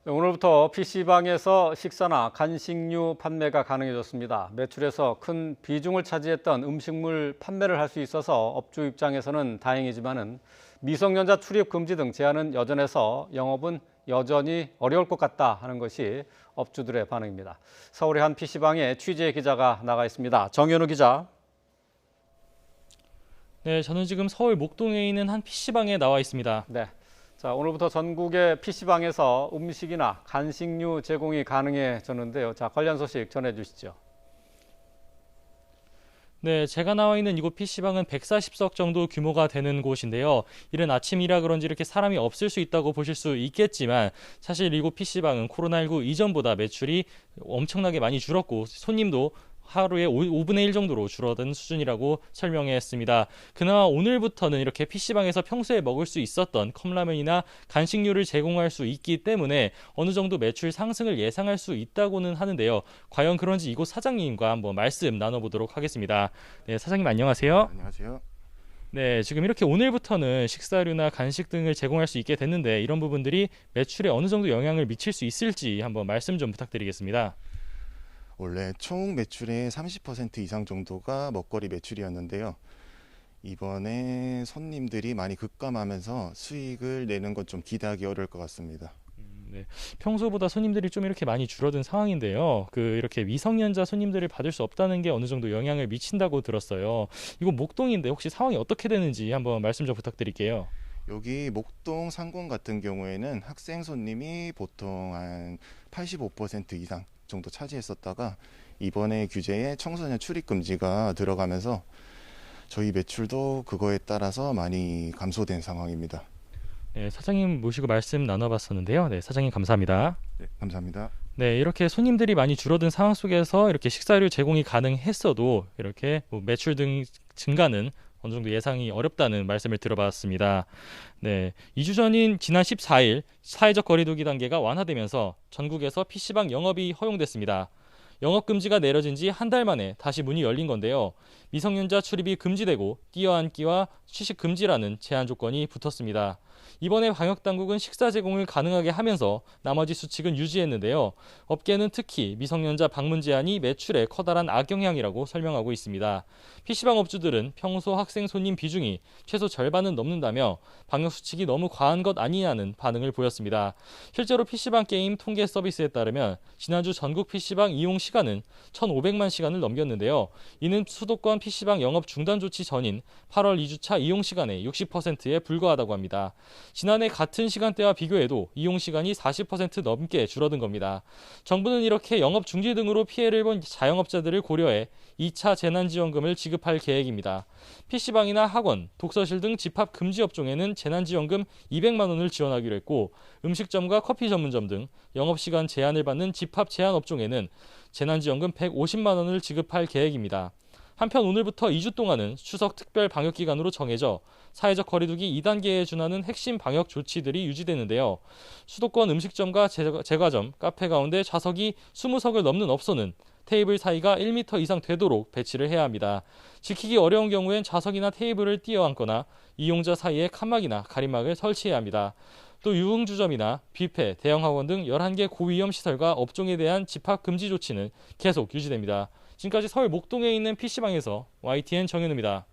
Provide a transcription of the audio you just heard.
네, 오늘부터 PC방에서 식사나 간식류 판매가 가능해졌습니다. 매출에서 큰 비중을 차지했던 음식물 판매를 할 수 있어서 업주 입장에서는 다행이지만은 미성년자 출입 금지 등 제한은 여전해서 영업은 여전히 어려울 것 같다 하는 것이 업주들의 반응입니다. 서울의 한 PC방에 취재 기자가 나가 있습니다. 정현우 기자. 네, 저는 지금 서울 목동에 있는 한 PC방에 나와 있습니다. 네. 자, 오늘부터 전국의 PC방에서 음식이나 간식류 제공이 가능해졌는데요. 자, 관련 소식 전해 주시죠. 네, 제가 나와 있는 이곳 PC방은 140석 정도 규모가 되는 곳인데요. 이른 아침이라 그런지 이렇게 사람이 없을 수 있다고 보실 수 있겠지만 사실 이곳 PC방은 코로나19 이전보다 매출이 엄청나게 많이 줄었고 손님도 하루에 5분의 1 정도로 줄어든 수준이라고 설명했습니다. 그나마 오늘부터는 이렇게 PC방에서 평소에 먹을 수 있었던 컵라면이나 간식류를 제공할 수 있기 때문에 어느 정도 매출 상승을 예상할 수 있다고는 하는데요. 과연 그런지 이곳 사장님과 한번 말씀 나눠보도록 하겠습니다. 네, 사장님 안녕하세요. 안녕하세요. 네, 지금 이렇게 오늘부터는 식사류나 간식 등을 제공할 수 있게 됐는데 이런 부분들이 매출에 어느 정도 영향을 미칠 수 있을지 한번 말씀 좀 부탁드리겠습니다. 원래 총 매출의 30% 이상 정도가 먹거리 매출이었는데요. 이번에 손님들이 많이 급감하면서 수익을 내는 건 좀 기대하기 어려울 것 같습니다. 네, 평소보다 손님들이 좀 이렇게 많이 줄어든 상황인데요. 이렇게 미성년자 손님들을 받을 수 없다는 게 어느 정도 영향을 미친다고 들었어요. 이거 목동인데 혹시 상황이 어떻게 되는지 한번 말씀 좀 부탁드릴게요. 여기 목동 상권 같은 경우에는 학생 손님이 보통 한 85% 이상 정도 차지했었다가 이번에 규제에 청소년 출입 금지가 들어가면서 저희 매출도 그거에 따라서 많이 감소된 상황입니다. 네, 사장님 모시고 말씀 나눠봤었는데요. 네, 사장님 감사합니다. 네, 감사합니다. 네, 이렇게 손님들이 많이 줄어든 상황 속에서 이렇게 식사류 제공이 가능했어도 이렇게 매출 등 증가는 어느 정도 예상이 어렵다는 말씀을 들어봤습니다. 네, 2주 전인 지난 14일 사회적 거리두기 단계가 완화되면서 전국에서 PC방 영업이 허용됐습니다. 영업 금지가 내려진 지 한 달 만에 다시 문이 열린 건데요. 미성년자 출입이 금지되고 뛰어앉기와 취식 금지라는 제한 조건이 붙었습니다. 이번에 방역당국은 식사 제공을 가능하게 하면서 나머지 수칙은 유지했는데요. 업계는 특히 미성년자 방문 제한이 매출에 커다란 악영향이라고 설명하고 있습니다. PC방 업주들은 평소 학생 손님 비중이 최소 절반은 넘는다며 방역 수칙이 너무 과한 것 아니냐는 반응을 보였습니다. 실제로 PC방 게임 통계 서비스에 따르면 지난주 전국 PC방 이용 시간은 1,500만 시간을 넘겼는데요. 이는 수도권 PC방 영업 중단 조치 전인 8월 2주차 이용 시간의 60%에 불과하다고 합니다. 지난해 같은 시간대와 비교해도 이용 시간이 40% 넘게 줄어든 겁니다. 정부는 이렇게 영업 중지 등으로 피해를 본 자영업자들을 고려해 2차 재난지원금을 지급할 계획입니다. PC방이나 학원, 독서실 등 집합 금지 업종에는 재난지원금 200만 원을 지원하기로 했고 음식점과 커피 전문점 등 영업시간 제한을 받는 집합 제한 업종에는 재난지원금 150만 원을 지급할 계획입니다. 한편 오늘부터 2주 동안은 추석 특별 방역기간으로 정해져 사회적 거리두기 2단계에 준하는 핵심 방역 조치들이 유지되는데요. 수도권 음식점과 제과점, 카페 가운데 좌석이 20석을 넘는 업소는 테이블 사이가 1m 이상 되도록 배치를 해야 합니다. 지키기 어려운 경우엔 좌석이나 테이블을 띄어앉거나 이용자 사이에 칸막이나 가림막을 설치해야 합니다. 또 유흥주점이나 뷔페, 대형학원 등 11개 고위험 시설과 업종에 대한 집합 금지 조치는 계속 유지됩니다. 지금까지 서울 목동에 있는 PC방에서 YTN 정현우입니다.